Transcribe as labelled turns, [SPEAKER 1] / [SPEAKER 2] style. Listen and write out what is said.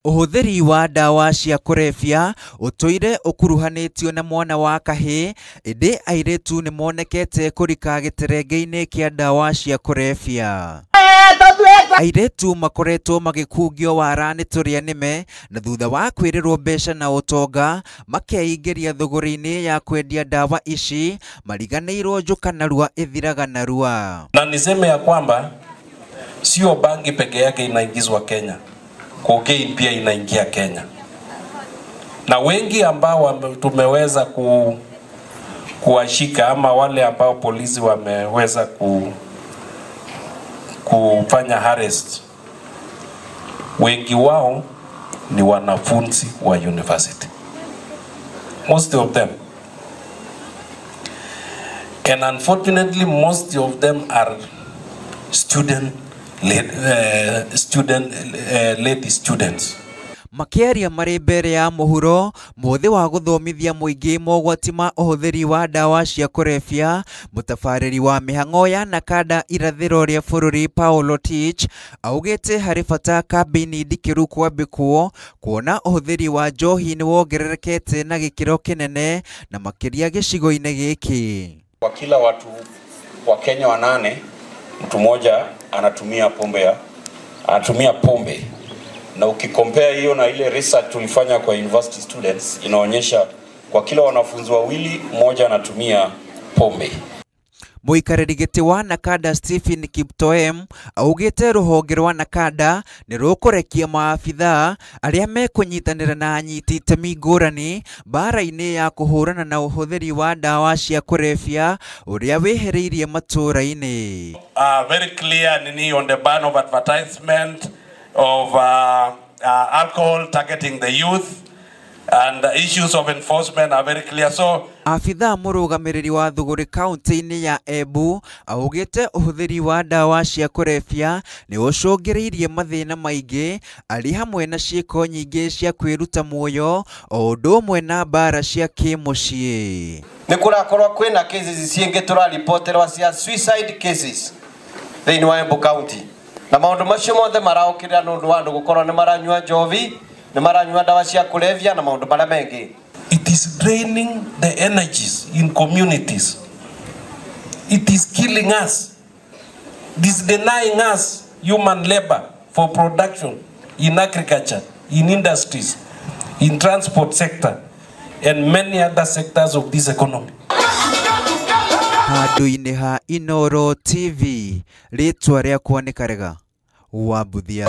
[SPEAKER 1] Uhuthiri wa dawa cia kurebia utoire ukuruhanitio na mwana wa kahii indi airetu ni monekete kurika giterengeini kia dawa cia kurebia. Airetu makoretwo magikungio wara ni turia nime na thutha wa kwirirwo mbeca na utonga makeingeria thogori-ini ya kwendia dawa ici mariganirwo njuka narua ithiraga narua.
[SPEAKER 2] Na niseme ya kwamba sio bangi peke yake inaingizwa Kenya, cocaine pia inaingia Kenya, na wengi ambao tumeweza kuwashika ama wale ambao polisi wameweza kufanya arrest, wengi wao ni wanafunzi wa university, most of them, and unfortunately most of them are lady students.
[SPEAKER 1] Makiaria mari mbere ya muhuro muthi wa guthomithia muingi mogwati ma uhuthiri wa dawa cia kurebia, mutafariri wa mihango ya nakada irathiro ria bururi Paulo Tich augite hari bata kambini ndikiru kwambikwo kuona uhuthiri wa njohi ni wongererekete na gikiro kinene na makiria gicigo-ini giki.
[SPEAKER 3] Kwa kila watu wa Kenya 8 mtu mmoja anatumia pombe, na ukikompare hiyo na ile research tulifanya kwa university students inaonyesha kwa kila wanafunzi wawili mmoja anatumia pombe.
[SPEAKER 1] Muikariri giti wa nakada Stephen Kiptoem augite ruhonge rwa nakada ni rukurekia maabitha aria mekunyitanira na anyiti itemi ngurani bara-ini ya kuhurana na uhuthiri wa dawa cia kurebia uria wiheriirie matura-ini.
[SPEAKER 2] Very clear nini on the ban of advertisement of alcohol targeting the youth, and the issues of enforcement are very clear. So
[SPEAKER 1] afitha murugamiriri wa thuguri kaunti-ini ya Embu augite uhuthiri wa dawa cia kurebia ni ucungiriirie mathina maingi ari hamwe na ciiko nyingi cia kwiruta muoyo o undu umwe na bara cia kimucii.
[SPEAKER 4] Ni kurakorwa kwina cases ciingi turaripoterwa cia suicide cases thiini wa Embu County, na maundu macio mothe maraukirira nundu wa andu gukorwo ni maranyua njovi, ni maranyua dawa cia kurebia na maundu maria mengi.
[SPEAKER 2] It is draining the energies in communities. It is killing us. It is denying us human labor for production in agriculture, in industries, in transport sector, and many other sectors of this economy.
[SPEAKER 1] Handu-ini ha Inooro TV, ritwa riakwa ni Karega Wambuthia.